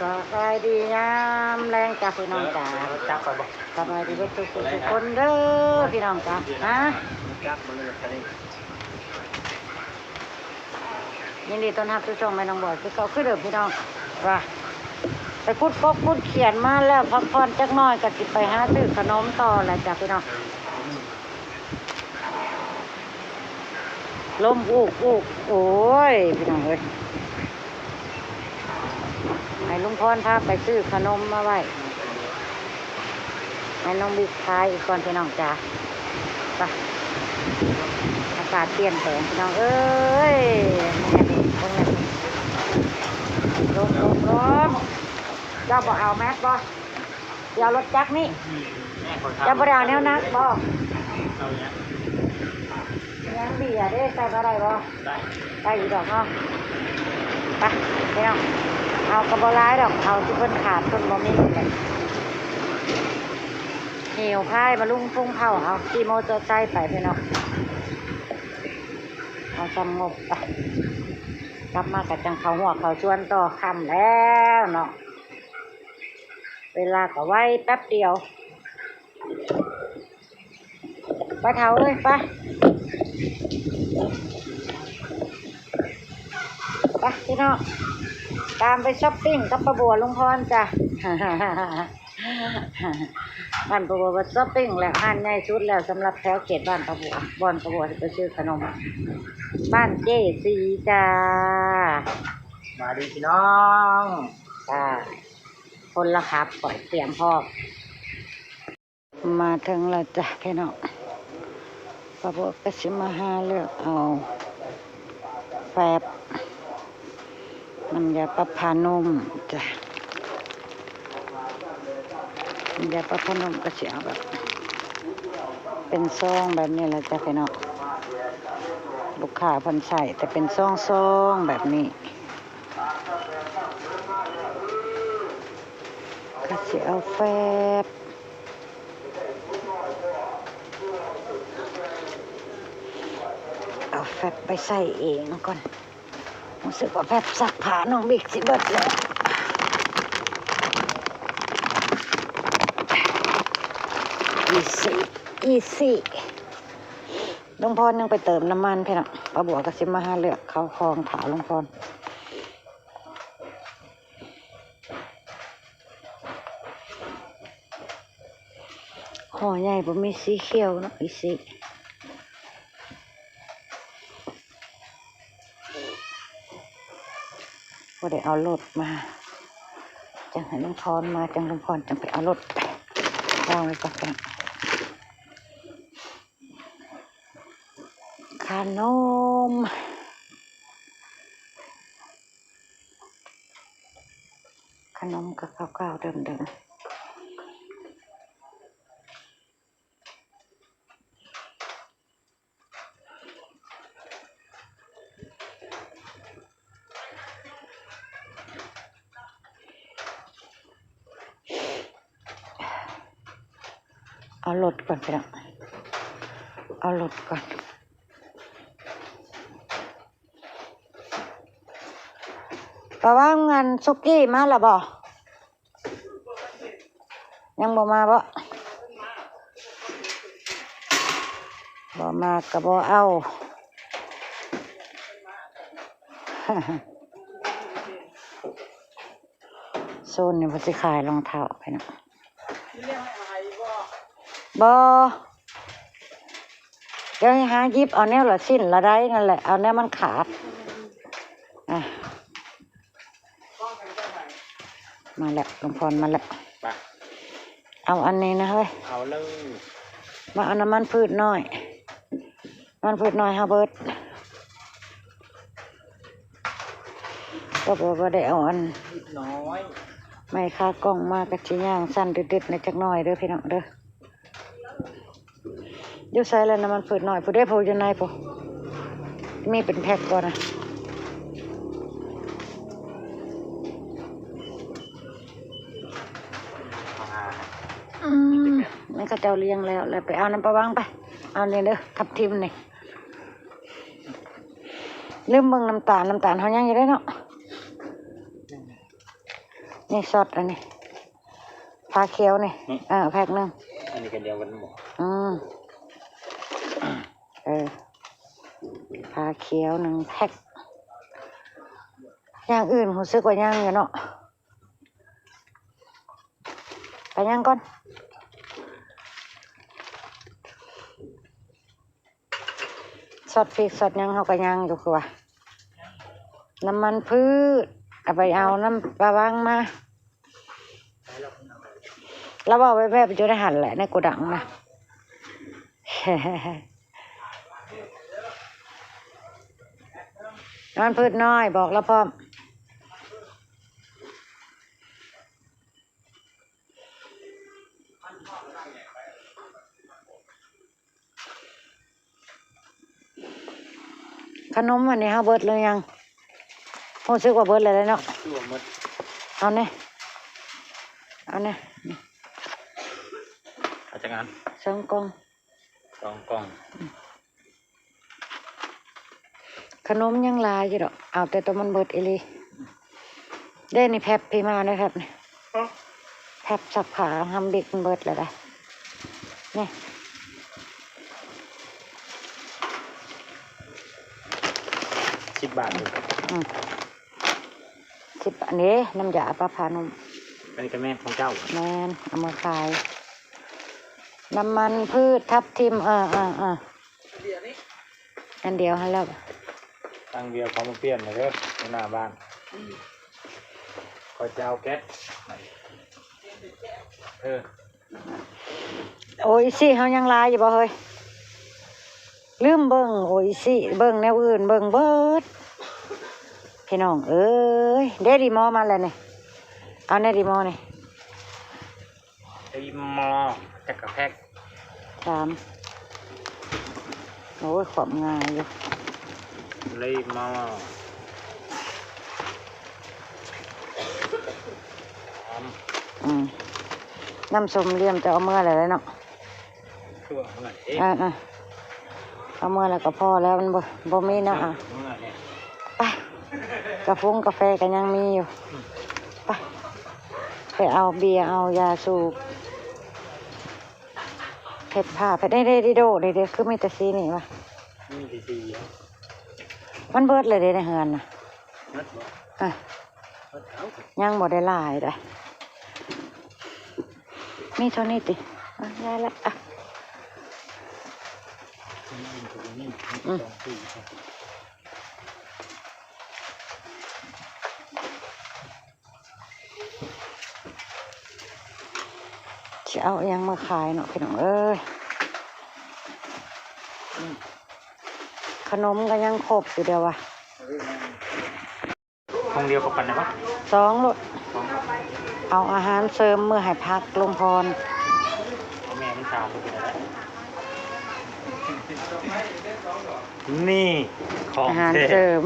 สบายดียามแรงจ้าพี่น้องจ๋าจับไปบอกสบายดีทุกคนเด้อพี่น้องจ๋าฮะจับมาเลยทะเลยินดีต้อนรับทุกช่องแม่น้องบอยคือเขาคือเดิมพี่น้องว่าไปพูดกบพูดเขียนมาแล้วพักผ่อนจักหน่อยก็สิไปหาซื้อขนมต่อแหละจ้าพี่น้องลมอูกโอ้ยพี่น้องเอ้ยให้ลุงพรพาไปซื้อขนมมาไว้ให้น้องบิ๊กขายอีกก่อนพี่น้องจ้าไปอากาศเปลี่ยนแปลงพี่น้องเอ้ยลมเจ้าบอกเอาแม็กบ่เดี๋ยวรถจักรนี่จะบ่ได้เอาแนวนักบ่ยังเบียร์ได้ใส่อะไรบ่ได้อยู่ดอกเนาะไปพี่น้องเอากระบอกร้ายดอกเอาที่เพิ่นขาดต้นบ่มีเลยหิวพายมาลุ่งพุ่งเผาเอาขี่มอเตอร์ไซค์ไปพี่น้องเอาสงบไปกลับมากับจังเขาหัวเขาชวนต่อคำแล้วเนาะเวลาก็ไว้แป๊บเดียวไปเท้าเลยไปพี่น้องตามไปช้อปปิ้งกับประบัวลุงพรจ้ะบ้านประบัวไปช้อปปิ้งแล้วห้านใหญ่ชุดแล้วสำหรับแถวเขตบ้านประบัวบอนประบัวจะไปซื้อขนมบ้านเจสีจ้ามาดีพี่น้องจ้าคนละครับปล่อยเสียงพ่อมาถึงแล้วจ้ะพี่น้องประบัวก็สิมาหาเลือกเอาแฟบน้ำยาปลาพานุ่มจ้ะน้ำยาปลาพานุ่มก็จะเอาแบบเป็นซองแบบนี้แหละจ้ะพี่น้องลูกค้าเพิ่นใส่แต่เป็นซองแบบนี้ก็จะเอาแฟบไปใส่เองก่อนรู้สึกว่าแฟบซักผ้าน้องบิ๊กสิเบิดเลยอีซี่ลุงพรยังไปเติมน้ำมันพี่น้องป้าบัวก็สิมาหาเลือกเข้าคลองถาลุงพรห่อใหญ่ผมมีสีเขียวเนาะอีซี่ก็ได้เอารถมาจังให้ลุงพรมาจังลุงพรจังไปเอารถวางไว้ก่อนขนมกับข้าวเดิมเอารถก่อนไปละเอารถก่อนแต่ว่างานซุกี้มาแล้วบ่ยังบ่มาบ่มาก็บ่เอาโซนนี่บ่สิขายรองเท้าไปนะบ่เดี๋ยวหายิบเอาแนวละสิ้นละได้นั่นแหละเอาแนวมันขาดมาแล้วลุงพรมาแล้วเอาอันนี้นะเฮ้ยเอาเลยมาเอาน้ำมันพืชน้อยฮาเบิร์ตก็บอกว่าได้เอาอันน้อยไม่ค่ากล้องมากระชิย่างสั้นดึดๆในจักน้อยเด้อพี่น้องเด้อยุ่ใส่แล้วน้ำมันพืชน้อยผู้ได้ผู้จะไหนผู้มีเป็นแพ็คก่อนนะนี่ก็เจ้าเลี้ยงแล้วไปเอาน้ำปลาวังไปเอาเนี่ยเด้อทับทิมนี่ลืมเบิ่งน้ำตาลเขายังอยู่ได้เนาะ นี่ซอสอันนี้ปลาเคี้ยวนี่แพ็คหนึ่ง อันนี้กันเดียวกันหมด ปลาเคี้ยวหนึ่งแพ็คอย่างอื่นรู้สึกว่าย่างอยู่เนาะไปย่างก่อนสดพริกสดยังเขาก็ย่างอยู่คือว่าน้ำมันพืชเอาไปเอาน้ำปลาวังมาแล้วบอกไว้แบบจะได้หันแหละในโกดังนะ น้ำมันพืชน้อยบอกแล้วพร้อมขนมวันนี้เขาเบิดเลยยังรู้สึกว่าเบิดเลยเนาะเอาเนี่ยเอาจากนั้น2 กล่อง 2 กล่องขนมยังลายอยู่ดอกเอาแต่ตัวมันเบิดอีหลีได้นี่แพบพี่มาได้ครับนี่แพบสักผ้าทำเด็กมันเบิดเลยได้นี่10 บาท10 บาทนี้น้ำยาปลาพานมเป็นกระแม่ของเจ้าแมนเอามาขายน้ำมันพืชทับทิมอันเดียวให้แล้วตั้งเดียวเขามาเปลี่ยนเลยเด้อในหน้าบ้านก็จะเอาแก๊สโอ้ยสิเขายังลายอยู่บ่เฮ้ยลืมเบิ่งโอ้ยสิเบิ่งแนวอื่นเบิ่งเบิดพี่น้องเอ้ยเดดีมอมาแล้วนี่เอาเนดีมอนี่ดีมอจักรแพก3โอ้ยความง่ายอยู่เลยมอน้ำส้มเลี่ยมจะเอาเมื่อไรแล้วเนาะเอาเมื่อแล้วก็พอแล้วมันบ่มีนะไปกาแฟกาแฟกันยังมีอยู่ไปเอาเบียร์เอายาสูบเผ็ดผ้าเผ็ดได้โดดเลยคือไม่แต่ซีนี่วะมันเบิดเลยในเฮือนนะยังบ่ได้ลายเลยมีเท่านี้ติได้แล้วจะเอายังมาขายเนาะพี่น้องเอ้ยขนมก็ยังครบอยู่เดียววะคงเดียวกับปันนะปะ2 ลูกเอาอาหารเสริมเมื่อให้พักลงพรแม่มันชาไปกินอะไรนี่ของอาหารเสริม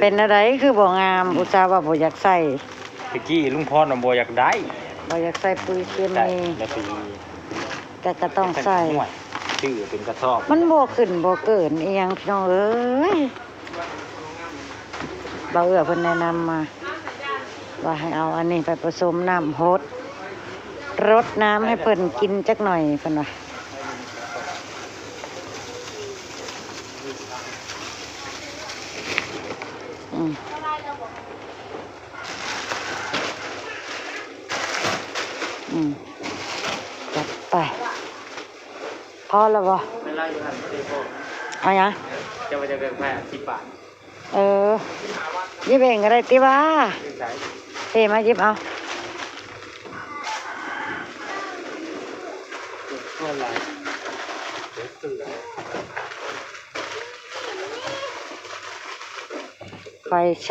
เป็นอะไรคือบ่งามอุตส่าห์ว่าบ่อยากใส่ตะกี้ลุงพรน่ะบ่อยากได้บ่อยากใส่ปุ๋ยเคมีแต่ก็ต้องใส่ชื่อเป็นกระสอบมันบ่ขึ้นบ่เกินอีหยังพี่น้องเอ้ยบ่เอื้อเพิ่นแนะนำมาว่าให้เอาอันนี้ไปผสมน้ำรดน้ำให้เพิ่นกินจักหน่อยเพิ่นว่าจัดไปพอแล้วบ่เอาหยังจะมาจะเกินแค่10 บาทยิบเองก็ได้ติว่าเทมายิบเอาไฟแ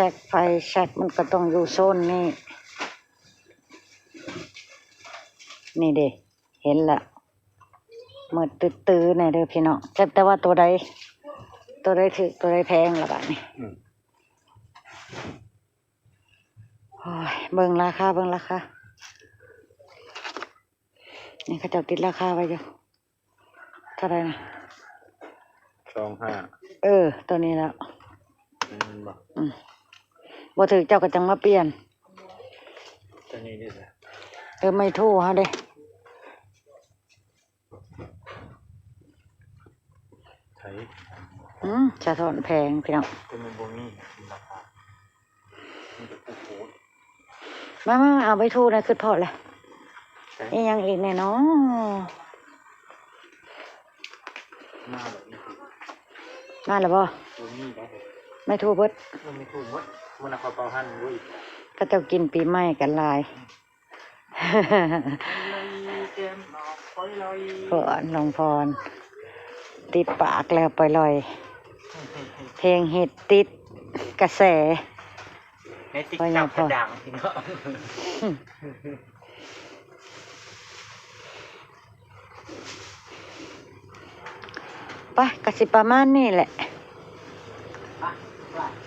ช็กมันก็ต้องอยู่โซนนี่นี่เด้เห็นละเมื่อตื้อๆเนี่ยเด้อพี่น้องแต่ว่าตัวใดถือตัวใดแพงละบาทนี่เบิ่งราคานี่เขาจะติดราคาไว้อยู่เท่าไหร่นะ25ตัวนี้แล้วบ่ถือเจ้าก็จังมาเปลี่ยน ตัวนี้ด้วยสิ ไม่ทู่ฮะเด้ ไทย สะท้อนแพงพี่น้อง เป็นมันบ่มีราคามันจะปูโคตร มาเอาไปทู่นะคือพอแหละ ใช่ นี่ยังอีกเนี่ยเนาะ หน้าแบบนี้ มาแล้วบ่ ตัวนี้ได้เลย ไม่ทู่เบิด มันไม่ถูกมั้งมันเอาเปาหั่นด้วย ก็จะกินปีใหม่กันหลาย เกมออกไปลอย พรลงพร ติดปากแล้วไปลอย เพลงฮิตติดกระแส ในติ๊กต็อกกระดังพี่น้อง ไปกสิประมาณนี่แหละ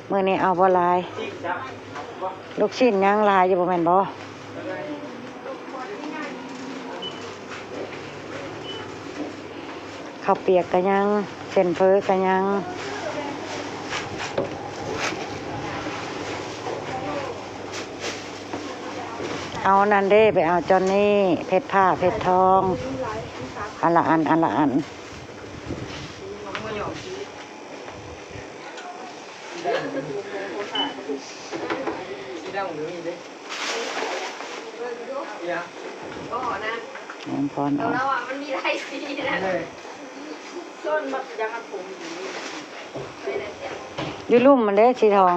เมื่อนี้เอาบ่หลาย ติ๊กต็อกว่า ลูกชิ้นย่างลายอยู่บ่แม่นบ่ข้าวเปียกก็ยังเส้นเฟ้อก็ยังเอานั่นเด้ไปเอาจอนนี่เพชรผ้าเพชรทองอันละอันอันละอันน้องพรเอา แล้วอ่ะมันมีได้สีนะต้นมันยังกระปุกอยู่ อยู่ลุ่มมันเด้สีทอง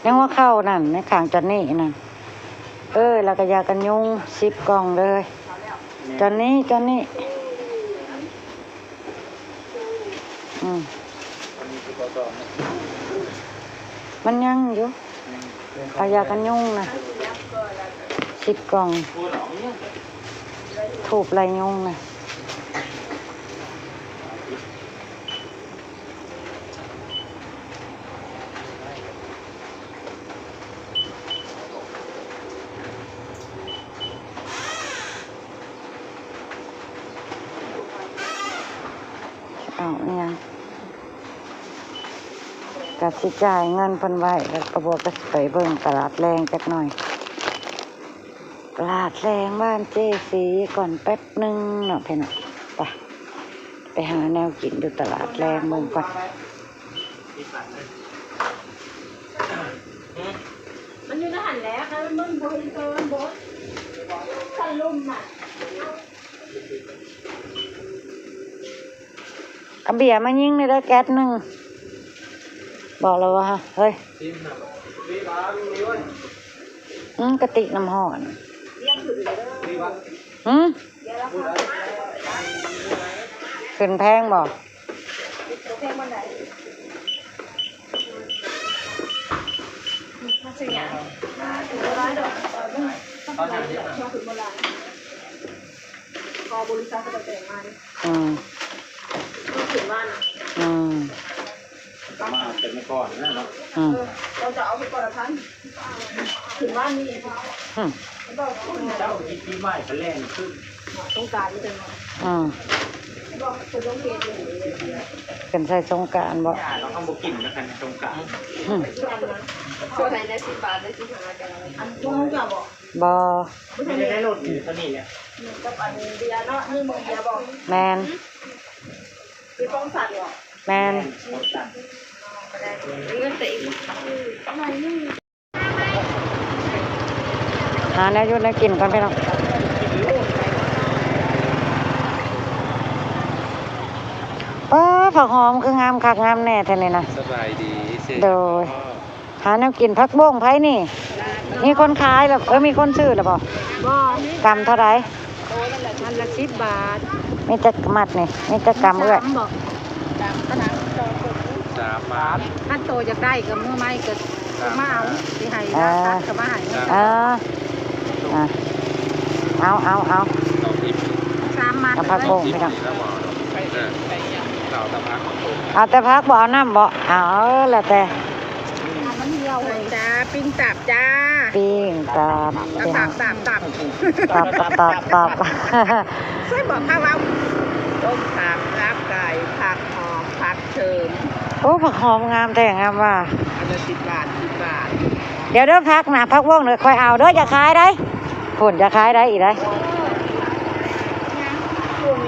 ยังว่าเข้านั่นในข้างจอนนี่นั่นแล้วก็ยากันยุง10 กล่องเลยจอนนี่อันนี้คือต่อนะ มันยังอยู่เอายากันยุงนะ10 กล่อง พูดหรอเนี่ย ถูกไรยุงนะเอาเนี่ยกัดสิจ่ายเงินเพิ่นไว้แล้วก็บอกก็สิไปเบิ่งตลาดแรงจักหน่อยตลาดแรงบ้านเจสีก่อนแป๊บนึงเนาะพี่น้องไปหาแนวกินดูตลาดแรงเมืองก่อน มันอยู่ในหันแล้วค่ะมันบนเกินบนขันลุ่มน่ะ เอาเบียร์มายิงในได้แก๊สหนึ่งบอกเราว่าเฮ้ยกระติกน้ำห่อนขึ้นแพงบอกพอบริษัทจะแต่งมาดิ ถึงบ้าน มาเอาแต่ไม่ก่อนนะเนาะ เราจะเอาไปก่อนละท่านถึงบ้านนี่แล้วก็คุณ เจ้าที่ปีใหม่ไปแล่นขึ้น ต้องการนี่เป็นแล้วก็คุณต้องเกณฑ์อยู่ เป็นใส่สงกรานต์บ่ เราต้องบุกินนะครับในตรงกลาง ช่วยให้ได้10 บาทได้15กันอันพวกเขาจะบอก บ่ ไม่ได้รถอยู่เท่านี้เนี่ย กับอันเดียเนาะให้มึงเดียบอก แมน คือป้องสัตว์เหรอ แมน เงินแต่อีกอะไรนี่ หาแนวอยุ่แนวกินก่อนพี่น้องผักหอมคืองามคักงามแน่แท้เลยนะ สบายดี โดยหาแนวกินผักบ้งไผนี่ มีคนขายแล้วมีคนซื้อแล้วบ่ บ่ กำเท่าไหร่ อันละ10 บาท มีจักมัดนี่มีจักกำเอื้อย บอกตามขนาดโต 3 บาท ถ้าโตจะได้กับมือไม้ก็มาเอาที่ให้ตัดกับมาให้ เอา ต่อทิป 3 มัด กับผักบ้งพี่น้อง แล้วบอกเราตะพัก เอาแต่พักบ่เอาน้ำบ่เอาแล้วแต่ มันเดียวเลยจ้าปิ้งตับจ้า ปิ้งตับ ตับ ตับ ช่วยบอกข้าวเราต้มตับลาบไก่ผักหอมผักเชิญ โอ้ผักหอมงามแต่งามว่า อันละ10 บาท10 บาท เดี๋ยวเด้อพักนะพักว่องเด้อค่อยเอาเด้ออย่าขายได้ เ ผลจะคล้ายได้อีกได้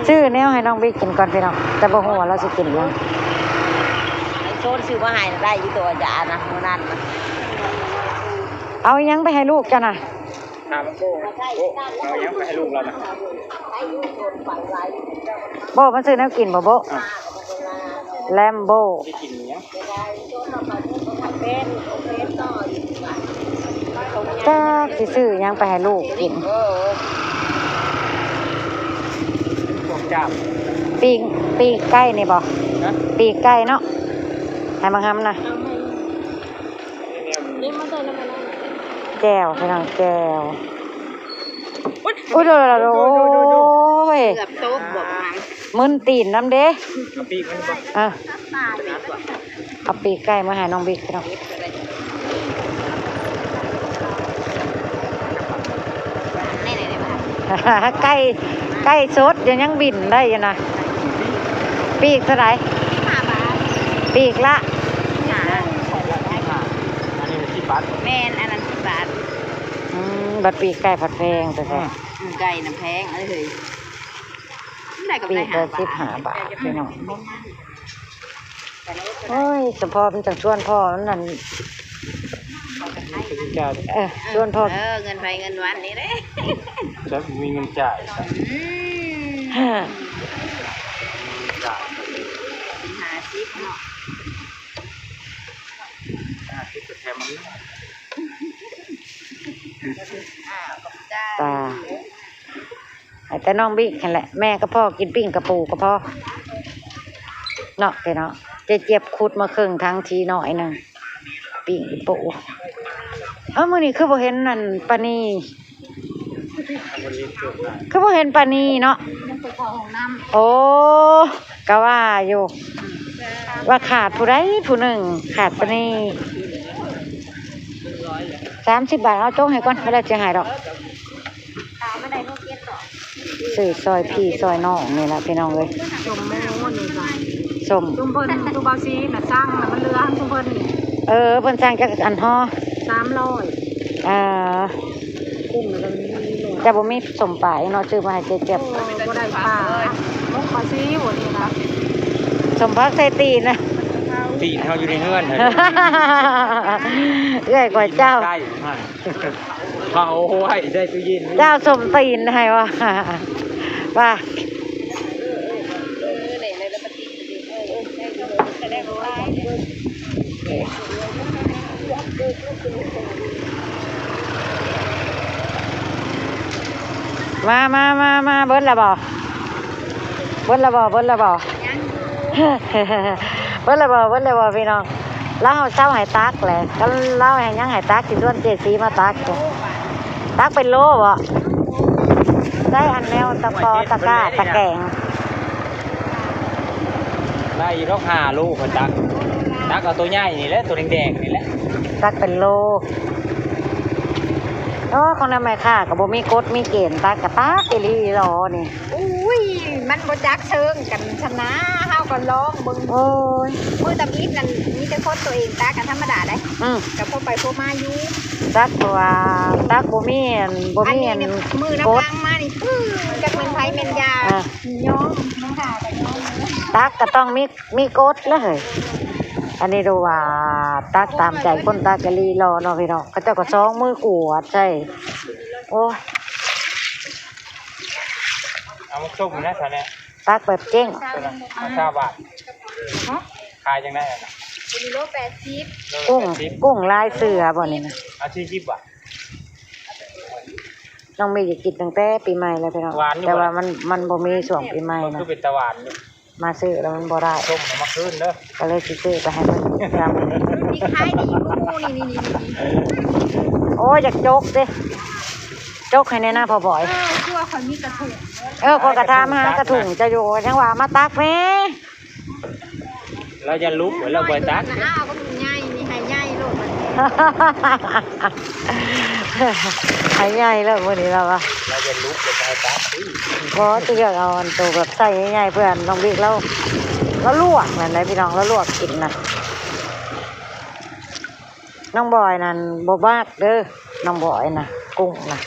ชื่อแนวให้น้องบิ๊กกินก่อนพี่น้องแต่บ่ฮู้ว่าเราสิกินหยัง ไอ้โซนซื้อมาให้ได้อยู่ตัวยานะมื้อนั้นนะ เอาหยังไปให้ลูกจ้ะน่ะ ถามโก้โอ้เอายังไปให้ลูกเรานะ โบมันซื้อแนวกินบ่โบแลมโบ ที่กินยัง จ้าสิซื้อหยังไปให้ลูกกิน พวกจ้าม ปีกไก่นี่บ่ นะ ปีกไก่เนาะให้มาทำนะแก้วพี่น้องแก้วโอ้ยโอ้ย เกือบโต๊ะบอกมัน มึนตีนน้ำเด้ เอาปีกมันบ่ อ่ะเอาปีกไก่มาให้น้องบิ๊กพี่น้อง ไก่สดยังบินได้อยู่นะปีกเท่าไหร่ปีกละ อันนี้เป็นที่ปัด แม่นอันนั้น10 บาท บัดปีกไก่ผัดแพงแต่แท้ ไก่น้ำแพงอะไรเลยได้กับ ปี ได้ กละ15 บาทพี่น้องโอ้ยสมพ่อพี่จังชวนพ่อนั่น เป็นเจ้า ชวนพ่อ เงินไปเงินวันนี้เด้ จะมีเงินจ่ายครับ จ่าย 50เนาะ ที่จะแถมมัน ตาแต่น้องบิ๊กนั่นแหละแม่กับพ่อกินปิ้งกระปูกับพ่อเนาะไปเนาะเจ็บขุดมาครึ่งทั้งทีหน่อยหนึ่งปิ้งอีปูมื้อนี้คือบ่เห็นนั่นปานี วันนี้เกิดมา คือบ่เห็นปานีเนาะโอ้ก็ว่าอยู่ว่าขาดผู้ใดผู้หนึ่งขาดปานี30 บาทเอาโจ๊กให้ก่อนไม่ได้จะหายดอกซื้อซอยพี่ซอยน้องนี่แหละพี่น้องเลย ชมโม่นี่จ้ะ สม ชุมเพิ่นชุมเบาซีน่ะสร้างน่ะมันเรือชุมเพิ่นนี่ เพิ่นสร้างจากอันห่อ 300 กุ้งมันมีโล แต่บ่มีสมปลายเนาะซื้อมาให้เจ็บ บ่ได้ปลาลงปลาซีบ่นี่นะ สมพักใส่ตีนนะ ตีนเขาอยู่ในเฮือน เอ้ยกว่าเจ้า ได้เขาไว้ได้ตู้เย็น เจ้าสมตีนให้ว่าว่ามาเบิ้ลละบ่เบิ้ลละบ่เบิ้ลละบ่เบิ้ลละบ่พี่น้องเล่าเช้าหายตักแหละก็เล่าให้ยังหายตักที่ส่วนเจสีมาตักตักเป็นโลบ่ได้อันแนวตะปอตะกร้าตะแกง ได้รอก5 ลูกคนตักเอาตัวใหญ่นี่แหละตัวแดงๆนี่แหละ ตักเป็นโลของนายแม่ค่ะกับบ่มีกฎมีเกณฑ์ตักกะตักอีหลีหรอนี่ อุ้ยมันบ่จักเชิงกันชนะเฮาก็ลองเบิ่ง โอ้ย มื้อตะกี้นั่นมีแต่คนตัวเองตากันธรรมดาได้ ก็พอไปพอมาอยู่ ตักว่าตักบ่มีอัน นี่มือน้ำพังมานี่จักเป็นไผแม่นยาย้อมน้ำตาก็ย้อม ตักก็ต้องมีกฎเลย อันนี้ดูว่าตักตามใจคนตักกะลีรอเนาะพี่น้องเขาเจ้าก็2 มือกวดใช่โอ้ย เอามาต้มนะท่านเนี่ย ตักแบบเจ๊ง ตัวละ5 บาทขายจังได้น่ะ กิโล80 กุ้งลายเสือบ่นี่นะ เอา40 บาท น้องมีจะกินตั้งแต่ปีใหม่เลยพี่น้อง หวานอยู่ แต่ว่ามันบ่มีช่วงปีใหม่ มัน นะ คือเป็นตะวันนี่ มาซื้อแล้วมันบ่ได้ ต้มเอามาคืนเด้อ ก็เลยสิซื้อไปให้มันทำ มีขายดีกูนี่ โอ้ยอยากจกดิจกให้แน่หน้าพอบ่อย คือว่าคนมีกระถุง คนกระทามากระถุงจะอยู่จังหวะมาตักแม่ เราจะลุกเหมือนเราเบิดตัก อ้าวก็ถุงใหญ่นี่ให้ใหญ่โลดมัน ไอ้ใหญ่เลยวันนี้เราอะ เราจะลุกเป็นไงตักอุ้ย เพราะจะอยากเอาอันตัวแบบใส่ใหญ่ๆเพื่อนน้องบิ๊กแล้วลวกนั่นแหละพี่น้องแล้วลวกกินนะน้องบอยนั่นบ่มากเด้อน้องบอยนะกุ้งนะ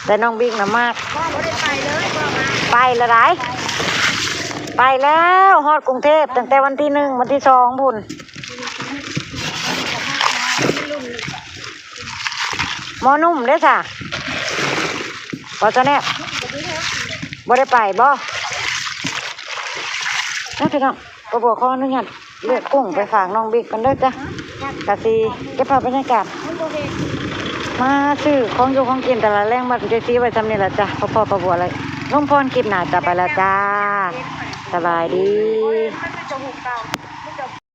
แต่น้องบิ๊กน่ะมาก พ่อไม่ได้ไปเลยพ่อมา ไปละไรไปแล้วฮอดกรุงเทพตั้งแต่วันที่1วันที่2พุ่นหมอนุ่มเด้อจ้ะบ่จะแน่บ่ได้ไปบ่แล้วพี่น้องก็บอกขออนุญาตเลือกกุ้งไปฝากน้องบิ๊กกันเด้อจ้ะกะสิเก็บภาพบรรยากาศมาซื้อของอยู่ของกินแต่ละแรงบัดเจซีไว้ทำนี่ล่ะจ้ะพ่อประบัวเลยลุงพรคลิปหน้าจะไปแล้วจ้าสบายดี มันจะหุบเก่า